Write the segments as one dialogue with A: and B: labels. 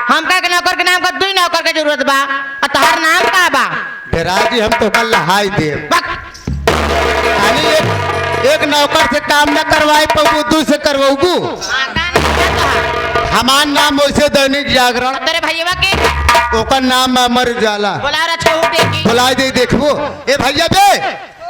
A: हमका के नौकर के नाम का दुई नौकर के जरूरत बा। तोहर नाम का बा?
B: बेराजी हम तो कल लहाई दे। एक नौकर से काम न करवाए पबू दू से करवाऊबू। हमार नाम वैसे दैनिक जागरण।
A: तेरे भैया के
B: ओकर नाम अमर उजाला।
A: बोला रहा छोड़ देखी।
B: बुलाई दे देखबो। ए भैया बे भैया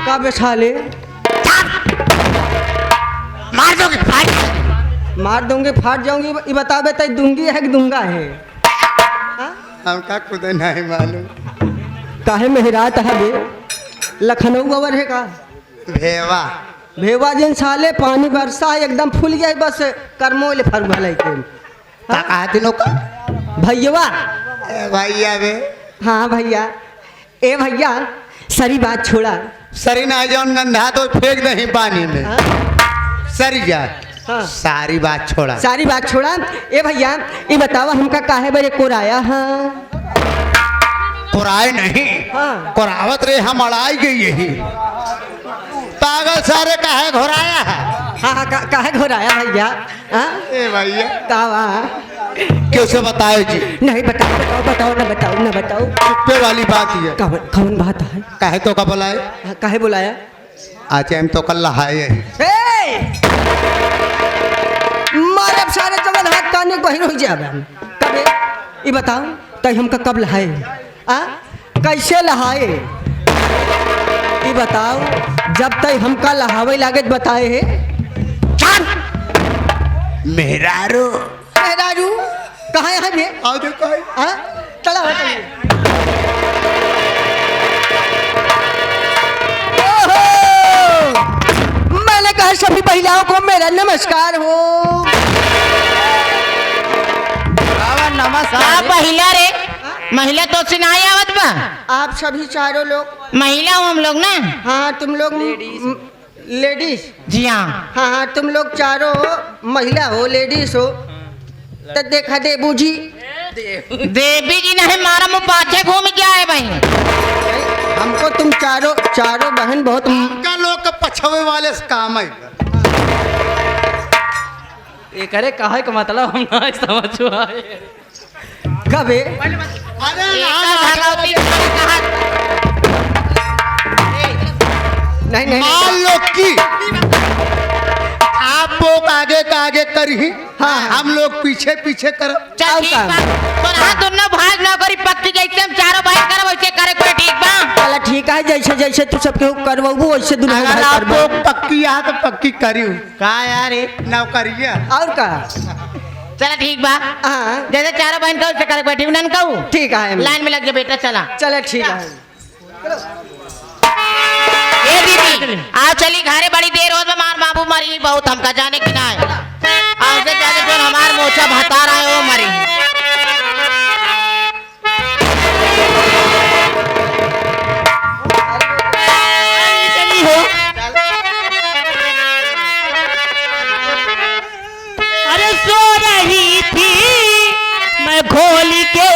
C: का बैठा ले मार दूंगी फाट जाऊंगी। ये बतावे तो दूंगी है कि दूंगा है?
B: हमका खुद नहीं मालूम।
C: काहे मेहरात है बे? लखनऊ गवर है का?
B: भेवा
C: भेवा जिन साले पानी बरसा एकदम फूल गया बस करमोल फरुआ लेके
B: कहा दिनों का
C: भैया।
B: भैया बे
C: हाँ भैया। ए भैया सरी बात छोड़ा।
B: सरी ना जौन गंधा तो फेंक दही पानी में। सरी जा सारी बात छोड़ा।
C: सारी बात छोड़ा। ए भैया ये बतावा हमका काहे बरे कोराया? हाँ
B: कोराए नहीं।
C: हाँ।
B: कोरावत रे हम अड़ाई गई यही पागल सारे काहे घोराया है।
C: हाँ काहे घोराया भैया? हाँ
B: ए भैया
C: कावा
B: क्यों से बताओ जी?
C: नहीं बताओ बताओ बताओ ना बताओ ना बताओ।
B: चुप्पे वाली बात ये
C: कौन बात है?
B: काहे तो का बुलाए?
C: काहे बुलाया?
B: आज हम तो कल लहाए
C: मारे सारे जबल हाथ काने को हो जाए। कब ये बताओ तो हमका कब लहाए? कैसे लहाए ये बताओ? जब तक हमका लहावे लागत बताए है।
B: मेहरारू
C: मेहरारू कहाँ है ये?
B: आओ देखो
C: चला मैंने कहा सभी महिलाओं को मेरा नमस्कार हो।
A: नमस्कार। महिला रे महिला तो सुनाई आवत बा।
C: आप सभी चारों लोग
A: महिला हो हम लोग ना?
C: हाँ तुम लोग लेडीज।
A: जी हाँ।
C: हाँ हाँ तुम लोग चारों महिला हो लेडीज हो। तो देखा देबू जी
A: देवी जी नहीं मारा मुँह पाछे घूम क्या है भाई?
C: हमको तुम चारों बहन बहुत
B: का लोग पछवे वाले से काम है।
D: ये करे कहा का मतलब हम ना समझ आए।
C: कबे नहीं
B: मान लो कि आप लोग आगे का आगे करी। हाँ हम लोग पीछे पीछे करो।
A: चल ठीक बा। तो दोनों भाग ना करी पक्की जैसे हम चारों भाई करब वैसे करे कोई ठीक बा।
C: चला ठीक है जैसे जैसे तू सबके करवाबू वैसे दुनिया
B: अगर आप लोग पक्की यहाँ तो पक्की करी
A: का यार
B: नौकरिया
C: और का।
A: चला ठीक बा।
C: हाँ
A: जैसे चारों बहन का वैसे करे कोई ठीक नन कहू।
C: ठीक है
A: लाइन में लग जा बेटा। चला
C: चला ठीक है।
A: ए दीदी आप चली घरे बड़ी देर हो तो मार बाबू मरी बहुत हमका जाने की ना है। आज से जाके जो हमार मोचा भता रहा है वो मरी।
D: अरे सो रही थी मैं खोल के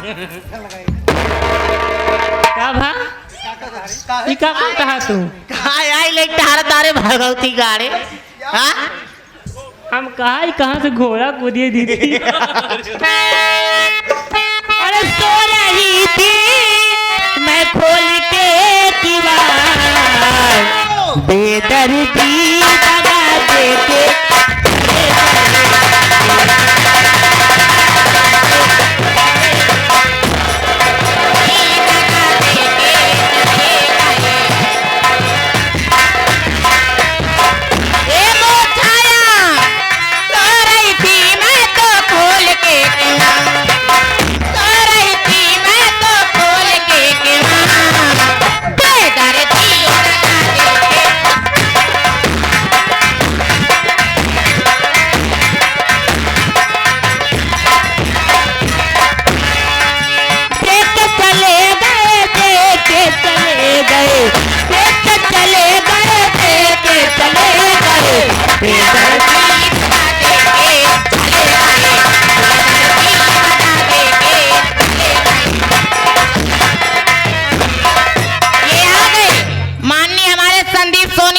D: का भा ई का कहा तू
A: काय आई ले तार तारे भगवती गाड़े हाँ
D: हम कहाँ से घोड़ा कूदिए दीदी अरे सो रही थी मैं खोल के दीवार बेदर्दी दगा देके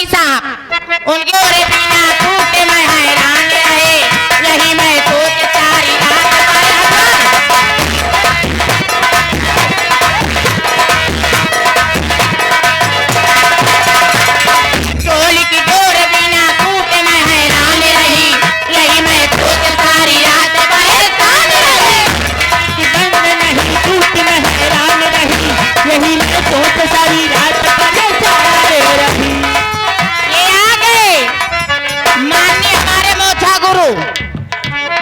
A: उनके ओरे बिना टूटे मैं हैरान रहे यही मैं सोच सारी रात चोली की डोर बिना टूटे मैं हैरान रही यही मैं सोच सारी रात परेशान रही
D: कि बंद नहीं टूटी मैं हैरान रही यही मैं सोच सारी रात परेशान रही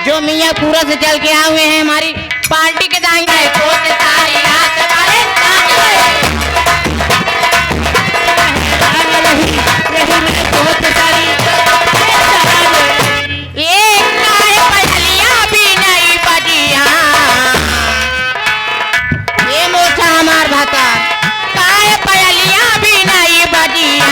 A: जो मियाँ पूरा से चल के आए हुए हैं हमारी पार्टी के जाएंगे सोच सारी रात भी नहीं बजिया ये मोचा हमार भाता काय पयलिया भी नहीं बजिया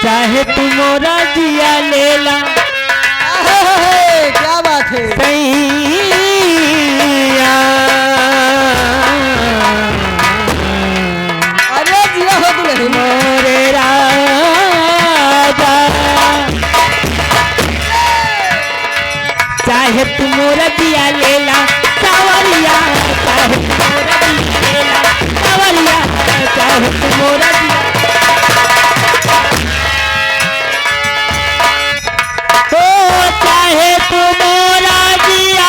D: चाहे तू मोरा दिया लेला
C: क्या बात है
D: सैया
C: अरे जिया हो दुल्हन
D: मोरे राजा चाहे तू मोरा दिया लेला सावरिया चाहे तू मोरा दिया लेला सावरिया चाहे तू मोरा दिया चाहे तू मोरा दिया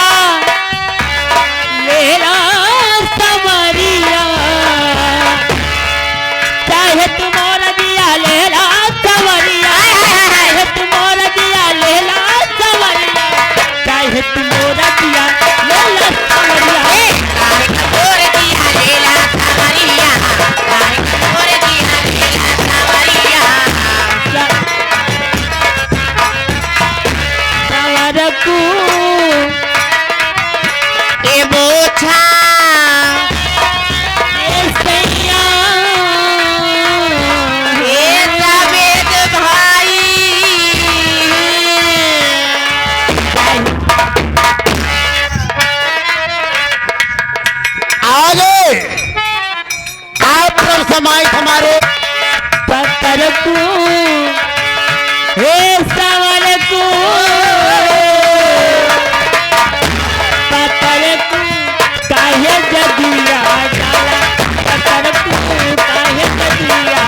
D: लेला सवरिया चाहे तू मोरा दिया लेला सवरिया चाहे तू मोरा दिया लेला सवरिया चाहे तू मोरा दिया लेला सवरिया
B: समाई हमारे
D: पत्थर को हे सवर को पत्थर को काहे जदिया डाला पत्थर को काहे जदिया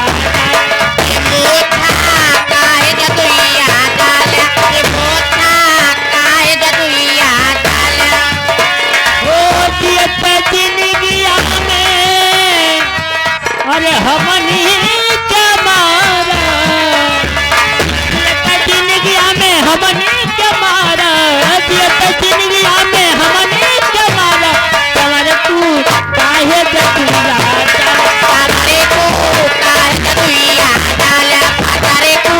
D: अरे हमनी के मारा जिंदगी में हमनी के मारा जिंदगी में हमनी के मारा तमर तू काहे जतिया तारे को काहे जतिया डाला तारे को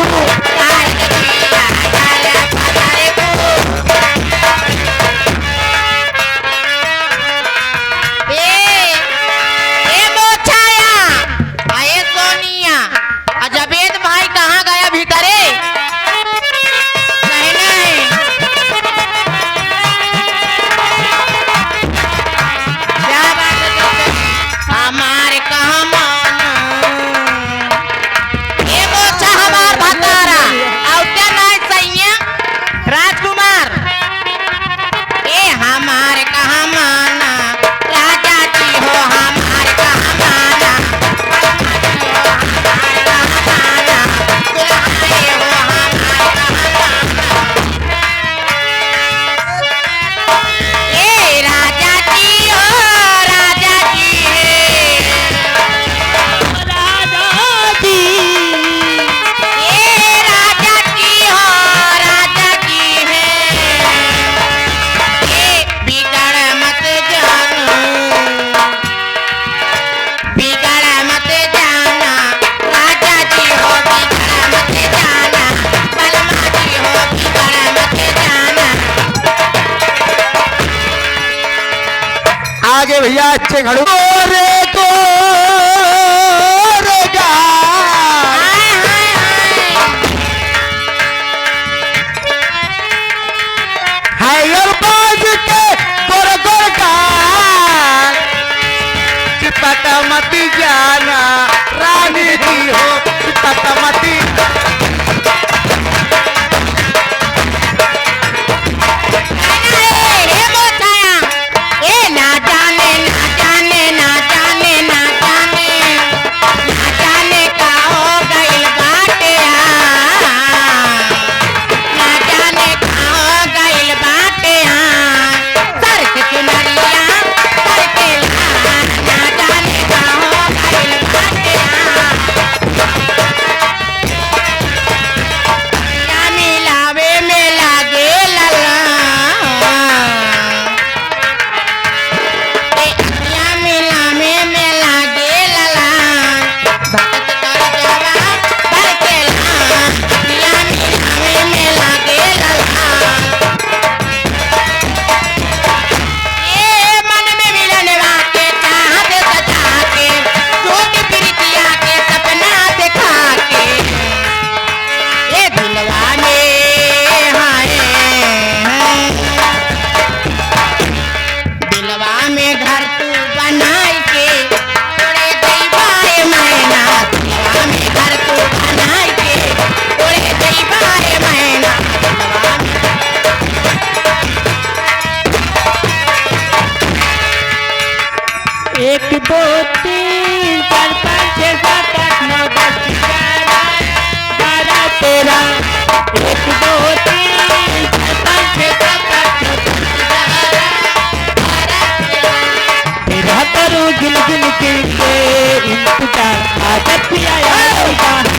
D: काहे जतिया डाला तारे को
A: ए मोछाया
B: भैया अच्छे खड़ो रे गोरेगा हाय और बाज के गोर गोर का चिपटा मती जाना रानी की हो चिपटा मती
D: एक दो तीन चार पाँच छः सात आठ नौ 10 11 12 13 एक दो तीन चार पाँच छः सात आठ नौ 10 11 12 13 करूँ गिन गिन के इंतजार आदत भी आया होगा